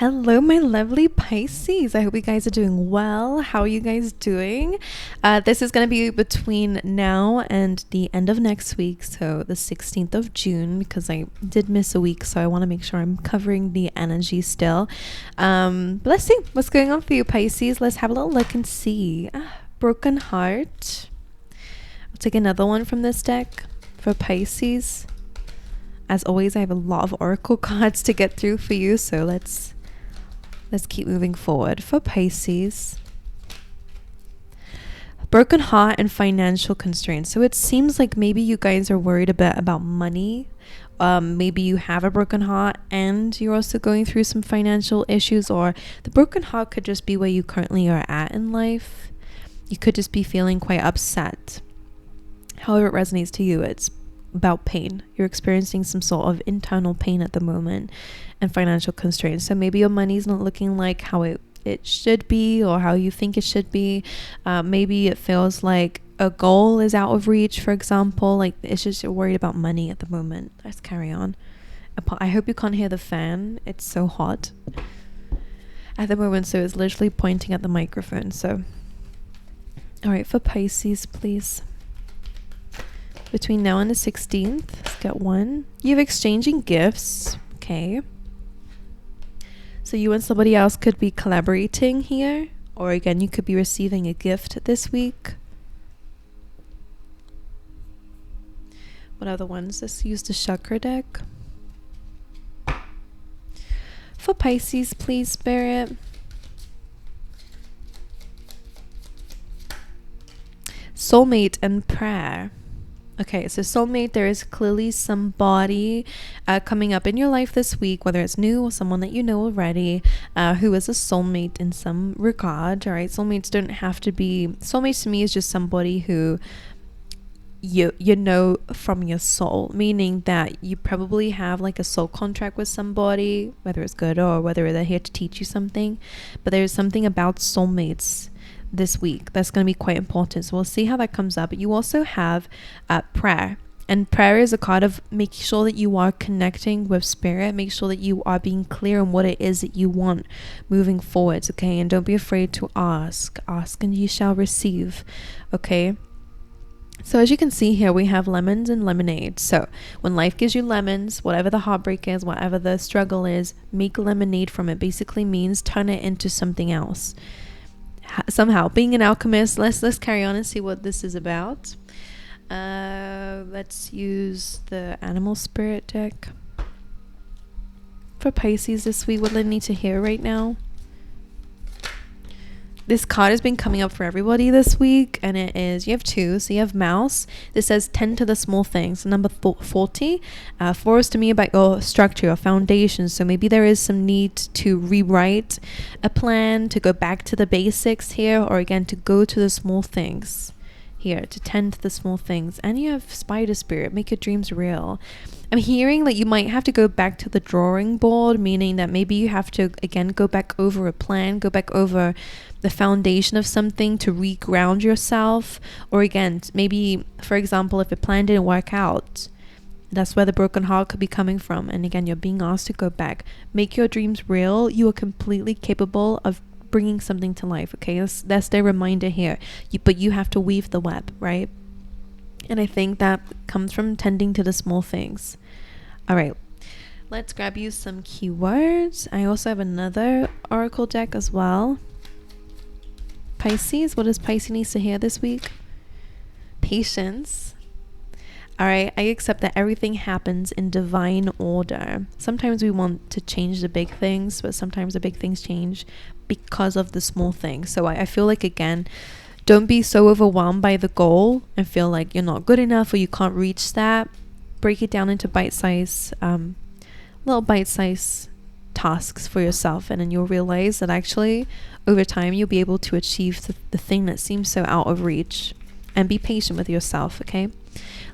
Hello, my lovely Pisces. I hope you guys are doing well. How are you guys doing? This is going to be between now and the end of next week, so the 16th of June, because I did miss a week, so I want to make sure I'm covering the energy still. But let's see what's going on for you, Pisces. Let's have a little look and see. Broken heart. I'll take another one from this deck for Pisces. As always, I have a lot of oracle cards to get through for you, so let's keep moving forward. For Pisces, broken heart and financial constraints. So it seems like maybe you guys are worried a bit about money. Maybe you have a broken heart and you're also going through some financial issues, or the broken heart could just be where you currently are at in life. You could just be feeling quite upset. However it resonates to you, it's about pain. You're experiencing some sort of internal pain at the moment and financial constraints. So maybe your money's not looking like how it should be or how you think it should be. Maybe it feels like a goal is out of reach, for example. Like it's just you're worried about money at the moment. Let's carry on. I hope you can't hear the fan. It's so hot at the moment, so it's literally pointing at the microphone. So all right, for Pisces, please. Between now and the 16th, let's get one. You have exchanging gifts. Okay. So you and somebody else could be collaborating here. Or again, you could be receiving a gift this week. What other ones? Let's use the chakra deck. For Pisces, please, Spirit. Soulmate and prayer. Okay, so soulmate, there is clearly somebody coming up in your life this week, whether it's new or someone that you know already, who is a soulmate in some regard. All right, soulmates don't have to be. Soulmates to me is just somebody who you know from your soul, meaning that you probably have like a soul contract with somebody, whether it's good or whether they're here to teach you something. But there's something about soulmates this week that's going to be quite important, so we'll see how that comes up. But you also have prayer, and prayer is a card of making sure that you are connecting with spirit. Make sure that you are being clear on what it is that you want moving forwards, okay? And don't be afraid to ask and you shall receive, okay? So as you can see here, we have lemons and lemonade. So when life gives you lemons, whatever the heartbreak is, whatever the struggle is, make lemonade from it. Basically means turn it into something else. Somehow being an alchemist. Let's carry on and see what this is about. Let's use the animal spirit deck for Pisces this week. What do they need to hear right now? This card has been coming up for everybody this week, and it is, you have two. So you have mouse. This says tend to the small things. Number 40. 4 is to me about your structure, your foundation. So maybe there is some need to rewrite a plan, to go back to the basics here, or again, to go to the small things here, to tend to the small things. And you have spider spirit, make your dreams real. I'm hearing that you might have to go back to the drawing board, meaning that maybe you have to, again, go back over a plan, go back over the foundation of something to re-ground yourself. Or again, maybe, for example, if a plan didn't work out, that's where the broken heart could be coming from. And again, you're being asked to go back. Make your dreams real. You are completely capable of bringing something to life, okay? That's the reminder here. But you have to weave the web, right? And I think that comes from tending to the small things. All right, let's grab you some keywords. I also have another oracle deck as well. Pisces, what does Pisces need to hear this week? Patience. All right, I accept that everything happens in divine order. Sometimes we want to change the big things, but sometimes the big things change because of the small things. So I feel like, again, don't be so overwhelmed by the goal and feel like you're not good enough or you can't reach that. Break it down into little bite-sized tasks for yourself, and then you'll realize that actually over time you'll be able to achieve the thing that seems so out of reach. And be patient with yourself, okay?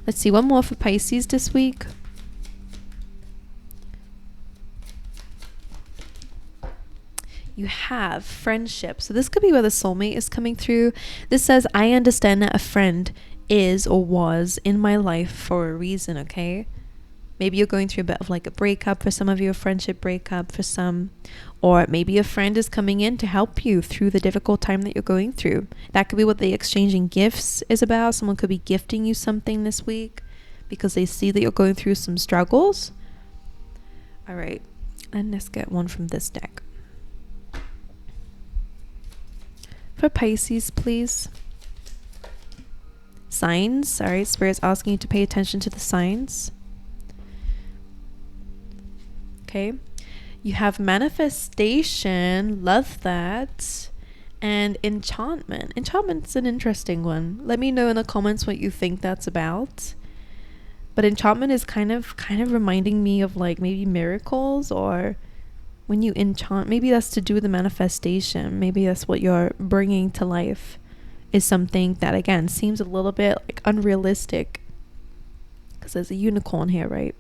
Let's see, one more for Pisces this week. You have friendship. So this could be where the soulmate is coming through. This says, I understand that a friend is or was in my life for a reason, okay? Maybe you're going through a bit of like a breakup for some of you, a friendship breakup for some, or maybe a friend is coming in to help you through the difficult time that you're going through. That could be what the exchanging gifts is about. Someone could be gifting you something this week because they see that you're going through some struggles. All right, and let's get one from this deck. For Pisces, please. Signs. All right, Spirit's asking you to pay attention to the signs. Okay, you have manifestation, love that, and enchantment. Enchantment's an interesting one. Let me know in the comments what you think that's about. But enchantment is kind of reminding me of like maybe miracles, or when you enchant, maybe that's to do with the manifestation. Maybe that's what you're bringing to life, is something that again seems a little bit like unrealistic because there's a unicorn here, right?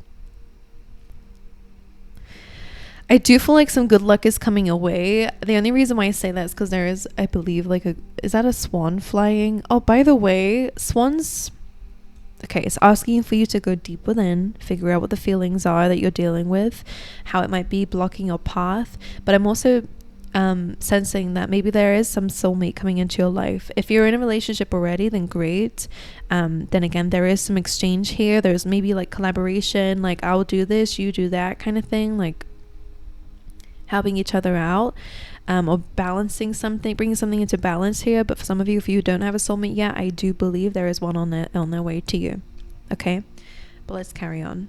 I do feel like some good luck is coming away. The only reason why I say that is because there is, I believe, like is that a swan flying? Oh, by the way, swans, okay, it's asking for you to go deep within, figure out what the feelings are that you're dealing with, how it might be blocking your path. But I'm also sensing that maybe there is some soulmate coming into your life. If you're in a relationship already, then great. Then again, there is some exchange here. There's maybe like collaboration, like I'll do this, you do that kind of thing, like helping each other out, or balancing something, bringing something into balance here. But for some of you, if you don't have a soulmate yet, I do believe there is one on their way to you. Okay, but let's carry on.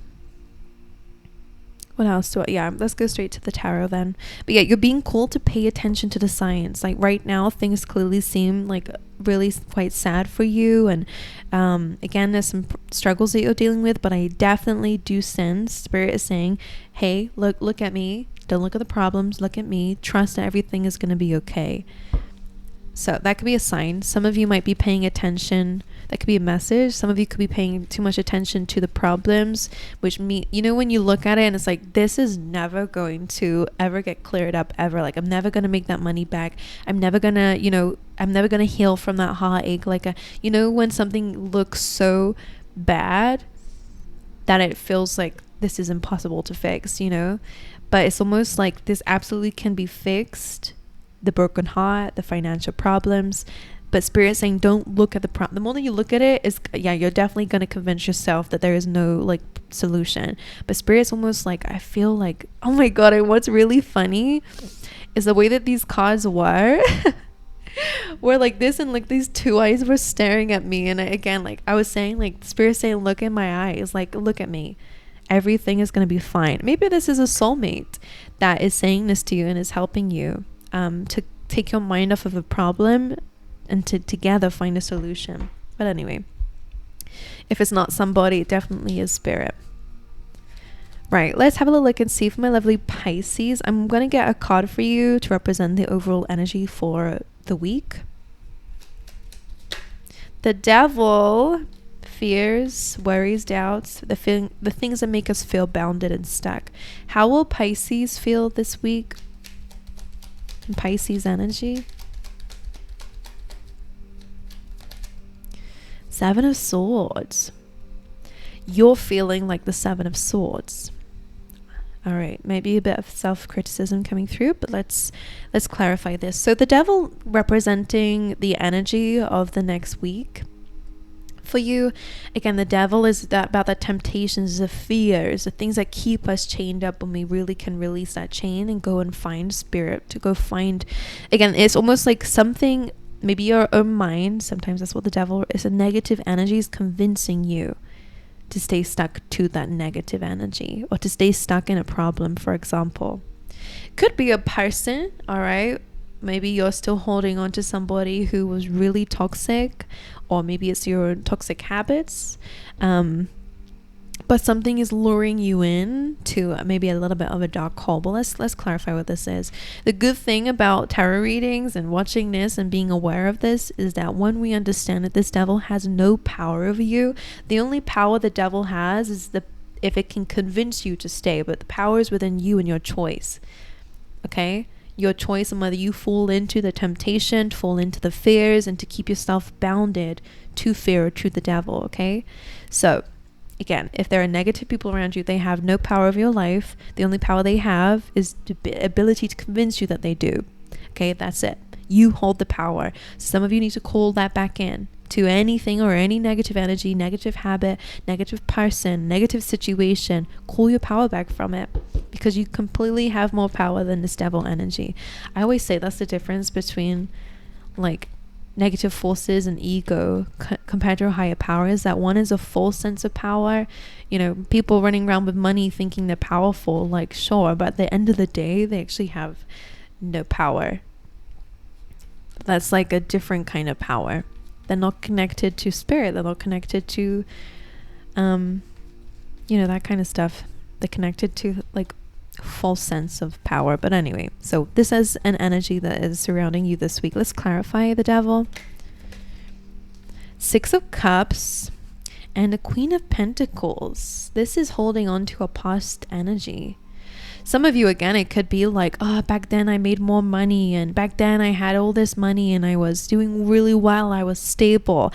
What else do I, yeah, let's go straight to the tarot then. But yeah, you're being called to pay attention to the signs. Like right now, things clearly seem like really quite sad for you. And again, there's some struggles that you're dealing with, but I definitely do sense Spirit is saying, hey, look at me. Don't look at the problems. Look at me. Trust that everything is going to be okay. So that could be a sign. Some of you might be paying attention. That could be a message. Some of you could be paying too much attention to the problems, which mean, you know, when you look at it and it's like, this is never going to ever get cleared up ever. Like, I'm never going to make that money back. I'm never going to, you know, I'm never going to heal from that heartache. Like, you know, when something looks so bad that it feels like this is impossible to fix, you know, but it's almost like this absolutely can be fixed. The broken heart, the financial problems, but Spirit saying don't look at the problem. The more that you look at it, is yeah, you're definitely going to convince yourself that there is no like solution. But Spirit's almost like, I feel like, oh my god, and what's really funny is the way that these cards were were like this, and like these two eyes were staring at me. And again, like I was saying, like Spirit saying, look in my eyes, like look at me, everything is going to be fine. Maybe this is a soulmate that is saying this to you and is helping you to take your mind off of a problem and to together find a solution. But anyway, if it's not somebody, it definitely is Spirit. Right, let's have a little look and see for my lovely Pisces. I'm going to get a card for you to represent the overall energy for the week. The Devil, fears, worries, doubts, the things that make us feel bounded and stuck. How will Pisces feel this week? Pisces energy. Seven of Swords. You're feeling like the Seven of Swords. All right, maybe a bit of self-criticism coming through, but let's clarify this. So the Devil representing the energy of the next week. For you, again, the Devil is about the temptations, the fears, the things that keep us chained up when we really can release that chain and go and find Spirit, to go find, again, it's almost like something, maybe your own mind, sometimes that's what the Devil is, a negative energy is convincing you to stay stuck to that negative energy, or to stay stuck in a problem, for example. Could be a person, all right? Maybe you're still holding on to somebody who was really toxic, or maybe it's your toxic habits, but something is luring you in to maybe a little bit of a dark hole. But let's clarify what this is. The good thing about tarot readings and watching this and being aware of this is that when we understand that this Devil has no power over you, the only power the Devil has is if it can convince you to stay, but the power is within you and your choice. Okay? Your choice on whether you fall into the temptation, fall into the fears, and to keep yourself bounded to fear or to the Devil. Okay, so again, if there are negative people around you, they have no power over your life. The only power they have is the ability to convince you that they do. Okay, that's it. You hold the power. Some of you need to call that back in to anything or any negative energy, negative habit, negative person, negative situation. Call your power back from it, because you completely have more power than this devil energy. I always say that's the difference between like negative forces and ego compared to a higher power, is that one is a false sense of power. You know, people running around with money thinking they're powerful, like, sure, but at the end of the day, they actually have no power. That's like a different kind of power. They're not connected to spirit. They're not connected to, that kind of stuff. They're connected to like false sense of power. But anyway, so this is an energy that is surrounding you this week. Let's clarify the devil. 6 of Cups and a Queen of Pentacles. This is holding on to a past energy. Some of you, again, it could be like, oh, back then I made more money, and back then I had all this money and I was doing really well, I was stable.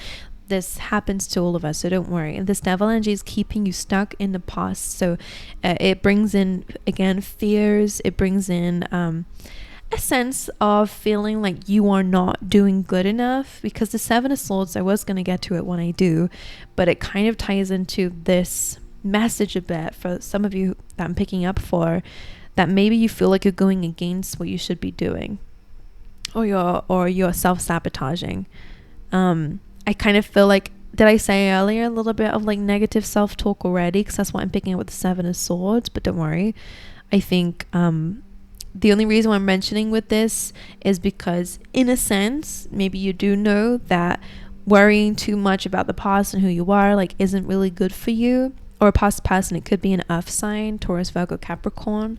This happens to all of us, so don't worry. And this devil energy is keeping you stuck in the past. So it brings in, again, fears. It brings in a sense of feeling like you are not doing good enough, because the 7 of Swords, I was going to get to it when I do, but it kind of ties into this message a bit for some of you that I'm picking up for, that maybe you feel like you're going against what you should be doing, or you're self-sabotaging. I kind of feel like, did I say earlier a little bit of like negative self-talk already? Because that's what I'm picking up with the 7 of Swords. But don't worry. I think the only reason why I'm mentioning with this is because, in a sense, maybe you do know that worrying too much about the past and who you are like isn't really good for you. Or a past person, it could be an earth sign, Taurus, Virgo, Capricorn.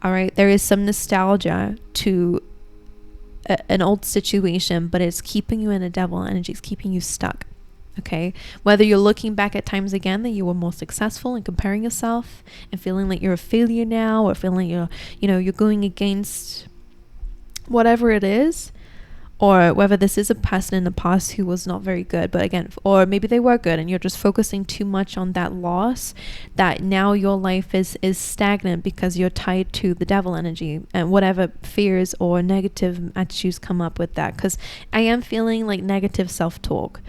All right, there is some nostalgia to an old situation, but it's keeping you in a devil energy. It's keeping you stuck. Okay, whether you're looking back at times again that you were more successful and comparing yourself and feeling like you're a failure now, or feeling you're going against whatever it is, or whether this is a person in the past who was not very good, but again, or maybe they were good and you're just focusing too much on that loss, that now your life is stagnant because you're tied to the devil energy and whatever fears or negative attitudes come up with that. Because I am feeling like negative self-talk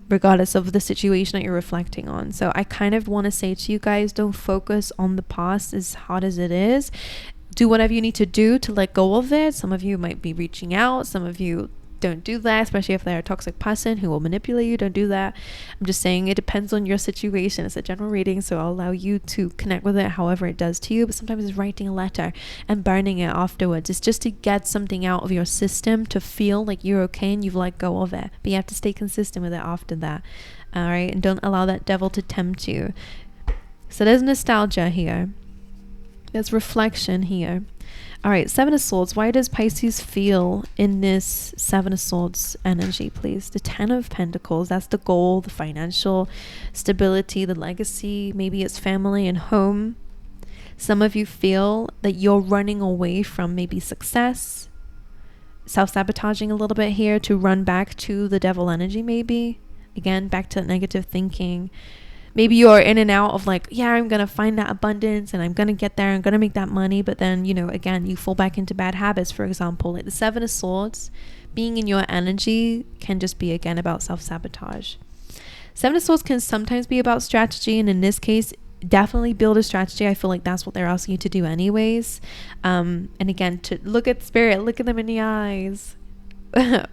regardless of the situation that you're reflecting on. So I kind of want to say to you guys, don't focus on the past, as hard as it is. Do whatever you need to do to let go of it. Some of you might be reaching out. Some of you don't do that, especially if they're a toxic person who will manipulate you. Don't do that. I'm just saying it depends on your situation. It's a general reading, so I'll allow you to connect with it however it does to you. But sometimes it's writing a letter and burning it afterwards. It's just to get something out of your system to feel like you're okay and you've let go of it. But you have to stay consistent with it after that. All right? And don't allow that devil to tempt you. So there's nostalgia here. There's reflection here. All right, 7 of Swords. Why does Pisces feel in this 7 of Swords energy, please? The 10 of Pentacles. That's the goal, the financial stability, the legacy. Maybe it's family and home. Some of you feel that you're running away from maybe success, self-sabotaging a little bit here to run back to the devil energy maybe. Again, back to negative thinking. Maybe you're in and out of like, yeah, I'm going to find that abundance and I'm going to get there. I'm going to make that money. But then, again, you fall back into bad habits, for example. Like the 7 of Swords, being in your energy can just be, again, about self-sabotage. 7 of Swords can sometimes be about strategy. And in this case, definitely build a strategy. I feel like that's what they're asking you to do anyways. And again, to look at spirit, look at them in the eyes.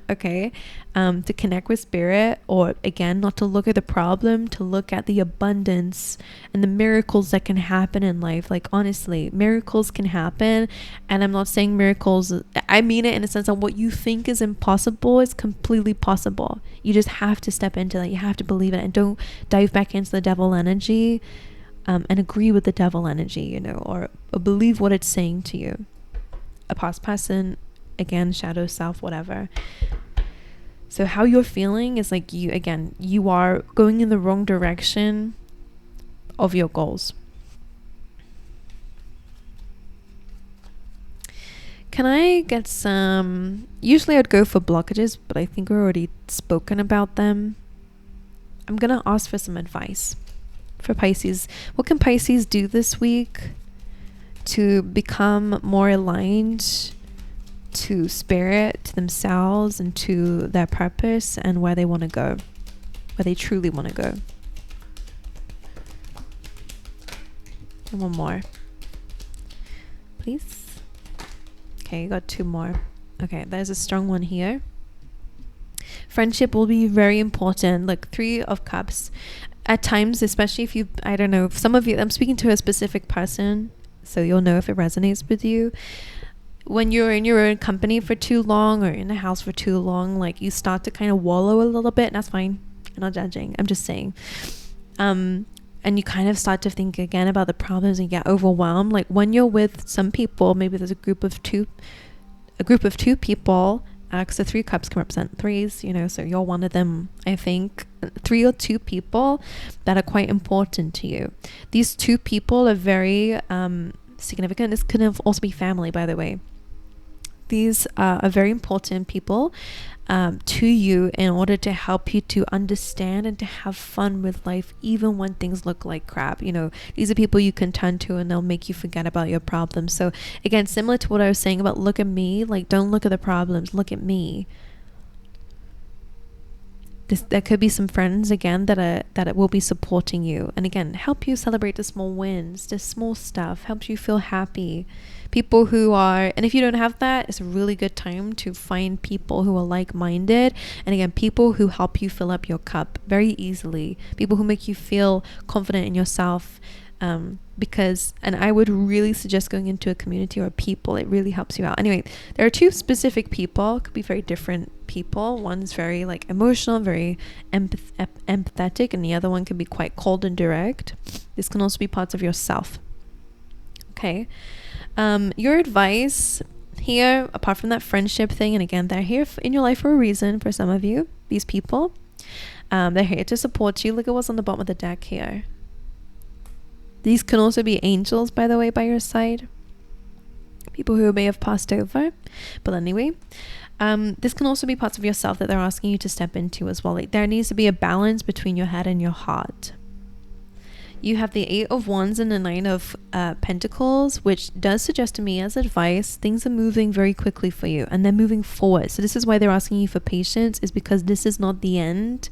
Okay, to connect with spirit, or again, not to look at the problem, to look at the abundance and the miracles that can happen in life. Like, honestly, miracles can happen, and I'm not saying miracles, I mean it in a sense that what you think is impossible is completely possible. You just have to step into that. You have to believe it, and don't dive back into the devil energy and agree with the devil energy, or believe what it's saying to you. A past person, again, shadow self, whatever. So how you're feeling is like you are going in the wrong direction of your goals. Can I get some, usually I'd go for blockages, but I think we've already spoken about them. I'm gonna ask for some advice for Pisces. What can Pisces do this week to become more aligned to spirit, to themselves, and to their purpose and where they want to go, where they truly want to go? And one more, please. Okay, you got two more. Okay, there's a strong one here. Friendship will be very important. Like 3 of Cups. At times, especially if you, I don't know, if some of you, I'm speaking to a specific person, so you'll know if it resonates with you. When you're in your own company for too long or in a house for too long, like you start to kind of wallow a little bit, and that's fine. I'm not judging. I'm just saying. And you kind of start to think again about the problems and get overwhelmed. Like when you're with some people, maybe there's a group of two people, because the 3 cups can represent 3s, you know, so you're one of them. I think 3 or 2 people that are quite important to you. These 2 people are very significant. This could also be family, by the way. These are very important people to you in order to help you to understand and to have fun with life, even when things look like crap. You know, these are people you can turn to and they'll make you forget about your problems. So again, similar to what I was saying about look at me, like don't look at the problems, look at me. There could be some friends again that will be supporting you, and again help you celebrate the small wins, the small stuff, helps you feel happy. People who are, and if you don't have that, it's a really good time to find people who are like-minded, and again people who help you fill up your cup very easily, people who make you feel confident in yourself. Because, and I would really suggest going into a community or people. It really helps you out. Anyway, there are 2 specific people, could be very different people. One's very like emotional, very empathetic, and the other one can be quite cold and direct. This can also be parts of yourself. Okay. Your advice here, apart from that friendship thing, and again, they're here in your life for a reason. For some of you, these people, they're here to support you. Look at what's on the bottom of the deck here. These can also be angels, by the way, by your side. People who may have passed over. But anyway, this can also be parts of yourself that they're asking you to step into as well. Like there needs to be a balance between your head and your heart. You have the 8 of Wands and the 9 of Pentacles, which does suggest to me as advice, things are moving very quickly for you and they're moving forward. So this is why they're asking you for patience, is because this is not the end.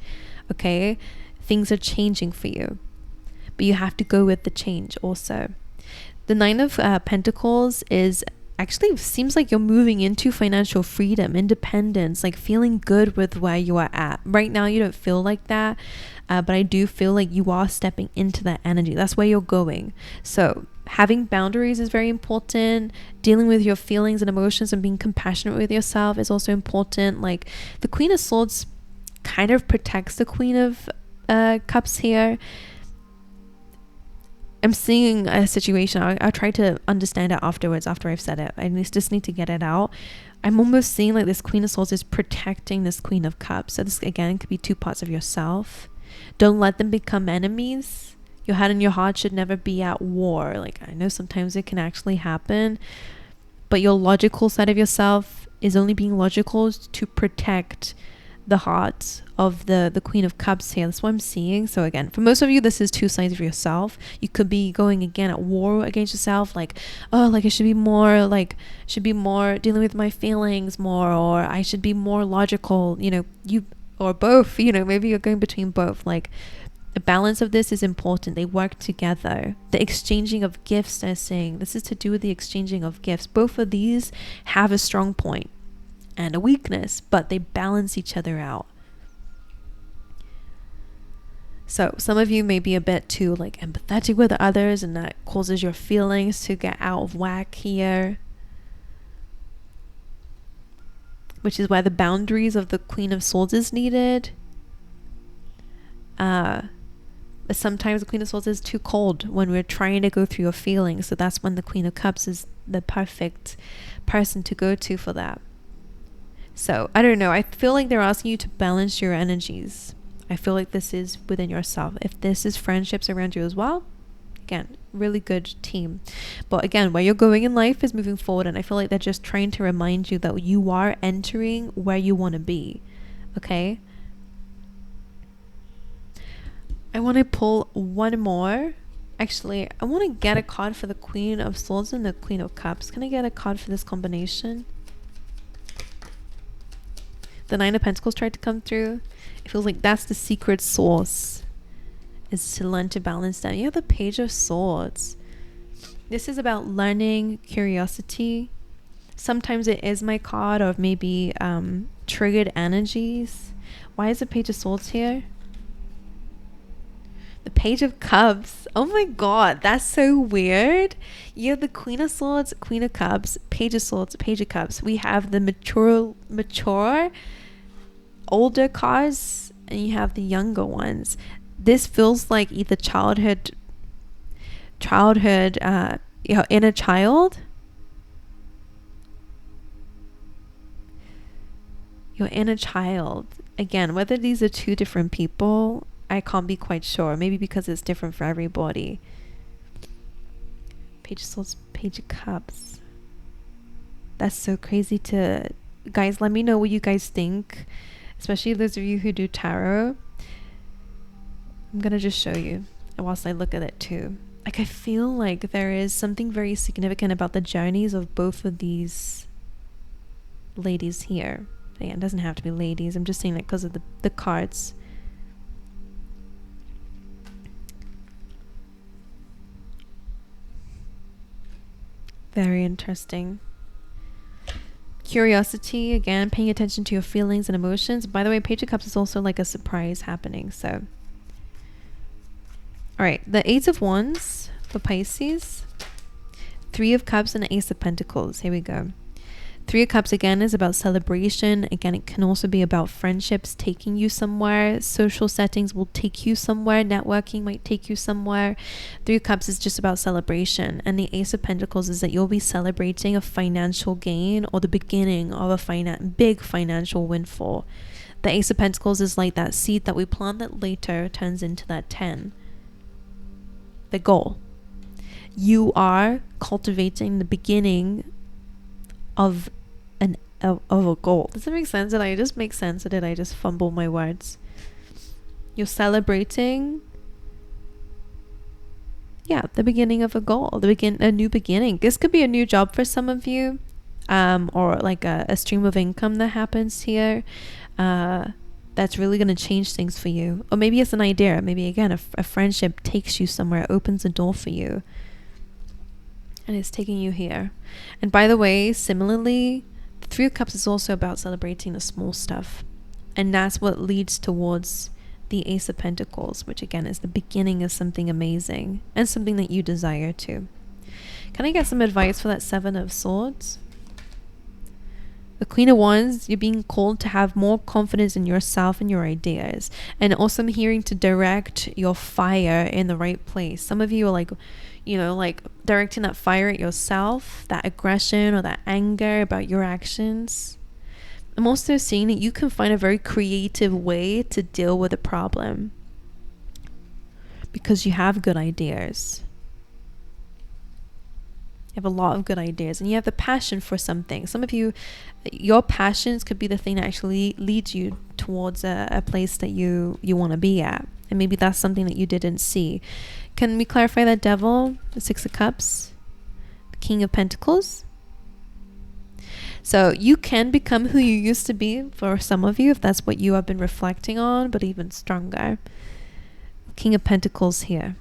Okay? Things are changing for you. But you have to go with the change also. The 9 of Pentacles is actually seems like you're moving into financial freedom, independence, like feeling good with where you are at. Right now you don't feel like that, but I do feel like you are stepping into that energy. That's where you're going. So having boundaries is very important. Dealing with your feelings and emotions and being compassionate with yourself is also important. Like the Queen of Swords kind of protects the Queen of Cups here. I'm seeing a situation. I'll try to understand it afterwards, after I've said it. I just need to get it out. I'm almost seeing like this Queen of Swords is protecting this Queen of Cups. So this, again, could be 2 parts of yourself. Don't let them become enemies. Your head and your heart should never be at war. Like I know sometimes it can actually happen, but your logical side of yourself is only being logical to protect the heart of the Queen of Cups here. That's what I'm seeing. So again, for most of you, this is 2 sides of yourself. You could be going again at war against yourself, like, oh, like I should be more dealing with my feelings more, or I should be more logical, you know, or both, you know, maybe you're going between both. Like the balance of this is important. They work together. The exchanging of gifts, they're saying this is to do with the exchanging of gifts. Both of these have a strong point and a weakness, but they balance each other out. So some of you may be a bit too like empathetic with others, and that causes your feelings to get out of whack here, which is why the boundaries of the Queen of Swords is needed. Sometimes the Queen of Swords is too cold when we're trying to go through your feelings, so that's when the Queen of Cups is the perfect person to go to for that. So I don't know, I feel like they're asking you to balance your energies. I feel like this is within yourself. If this is friendships around you as well, again, really good team. But again, where you're going in life is moving forward, and I feel like they're just trying to remind you that you are entering where you want to be. Okay? I want to pull one more. Actually, I want to get a card for the Queen of Swords and the Queen of Cups. Can I get a card for this combination? The Nine of Pentacles tried to come through. It feels like that's the secret source, is to learn to balance that. You have the Page of Swords. This is about learning, curiosity. Sometimes it is my card of maybe triggered energies. Why is the Page of Swords here? The Page of Cups. Oh my god, that's so weird. You have the Queen of Swords, Queen of Cups, Page of Swords, Page of Cups. We have the mature, older cards, and you have the younger ones. This feels like either childhood, inner child. Your inner child. Again, whether these are two different people, I can't be quite sure. Maybe because it's different for everybody. Page of Swords, Page of Cups. That's so crazy to... Guys, let me know what you guys think. Especially those of you who do tarot. I'm gonna just show you whilst I look at it too. Like, I feel like there is something very significant about the journeys of both of these ladies here. Again, it doesn't have to be ladies. I'm just saying that because of the cards. Very interesting. Curiosity, again, paying attention to your feelings and emotions. By the way, Page of Cups is also like a surprise happening. So, all right, the Eight of Wands for Pisces, Three of Cups, and the Ace of Pentacles. Here we go. Three of Cups, again, is about celebration. Again, it can also be about friendships taking you somewhere. Social settings will take you somewhere. Networking might take you somewhere. Three of Cups is just about celebration. And the Ace of Pentacles is that you'll be celebrating a financial gain or the beginning of a big financial windfall. The Ace of Pentacles is like that seed that we plant that later turns into that 10. The goal. You are cultivating the beginning of a goal. Does it make sense? Did I just make sense, or did I just fumble my words? You're celebrating, the beginning of a goal, a new beginning. This could be a new job for some of you, or like a stream of income that happens here. That's really going to change things for you. Or maybe it's an idea. Maybe again, a friendship takes you somewhere, opens a door for you. And it's taking you here. And by the way, similarly, the Three of Cups is also about celebrating the small stuff. And that's what leads towards the Ace of Pentacles, which again is the beginning of something amazing and something that you desire to. Can I get some advice for that Seven of Swords? The Queen of Wands, you're being called to have more confidence in yourself and your ideas. And also I'm hearing to direct your fire in the right place. Some of you are like, like directing that fire at yourself, that aggression or that anger about your actions. I'm also seeing that you can find a very creative way to deal with a problem because you have good ideas. You have a lot of good ideas and you have the passion for something. Some of you, your passions could be the thing that actually leads you towards a place that you want to be at. And maybe that's something that you didn't see. Can we clarify that Devil, the Six of Cups, the King of Pentacles? So you can become who you used to be for some of you, if that's what you have been reflecting on, but even stronger. King of Pentacles here.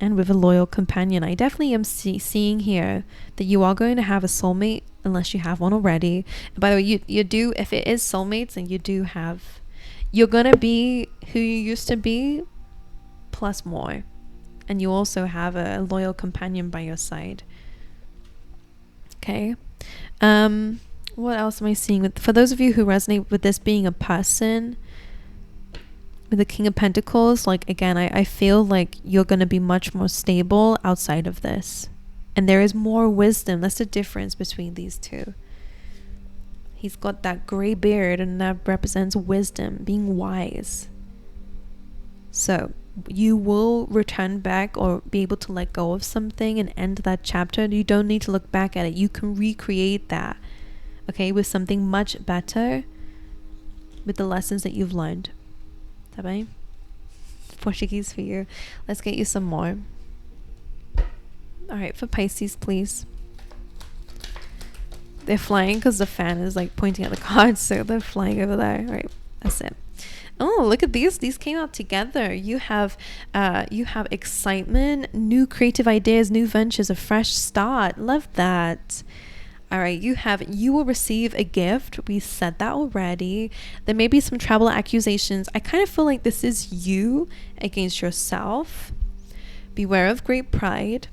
And with a loyal companion. I definitely am seeing here that you are going to have a soulmate, unless you have one already. And by the way, you do, if it is soulmates, and you do have, you're going to be who you used to be, plus more. And you also have a loyal companion by your side. Okay. What else am I seeing? For those of you who resonate with this being a person, with the King of Pentacles, like again, I feel like you're going to be much more stable outside of this. And there is more wisdom. That's the difference between these two. He's got that gray beard and that represents wisdom, being wise. So you will return back or be able to let go of something and end that chapter. You don't need to look back at it. You can recreate that, okay, with something much better, with the lessons that you've learned. Tá bem? Portuguese for you. Let's get you some more. All right, for Pisces, please. They're flying because the fan is like pointing at the cards, so they're flying over there. All right, that's it. Oh, look at these. These came out together. You have excitement, new creative ideas, new ventures, a fresh start. Love that. All right, you will receive a gift. We said that already. There may be some travel accusations. I kind of feel like this is you against yourself. Beware of great pride.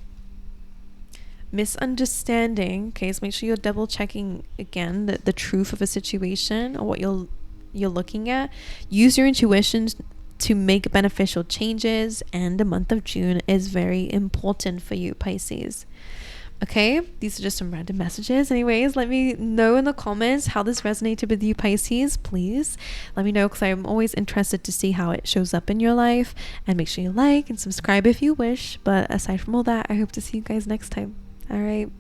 Misunderstanding. Okay, so make sure you're double checking again the truth of a situation or what you're looking at. Use your intuition to make beneficial changes, and the month of June is very important for you, Pisces. Okay, these are just some random messages. Anyways, let me know in the comments how this resonated with you, Pisces. Please let me know, because I'm always interested to see how it shows up in your life. And make sure you like and subscribe if you wish. But aside from all that, I hope to see you guys next time. All right.